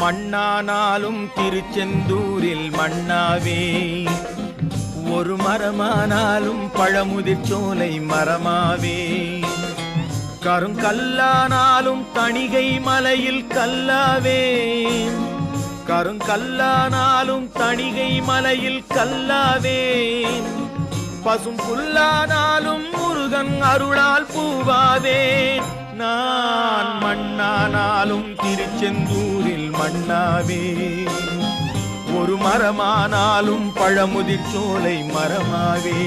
மண்ணானாலும் திருச்செந்தூரில் மண்ணாவே, ஒரு மரமானாலும் பழமுதிர் சோலை மரமாவே, கருங்கல்லானாலும் தணிகை மலையில் கல்லாவே, கருங்கல்லானாலும் தணிகை மலையில் கல்லாவே, பசும் புல்லானாலும் முருகன் அருளால் பூவாவேன். நான் மண்ணானாலும் திருச்செந்தூரில் மண்ணாவே, ஒரு மரமானாலும் பழமுதிர் சோலை மரமாவே.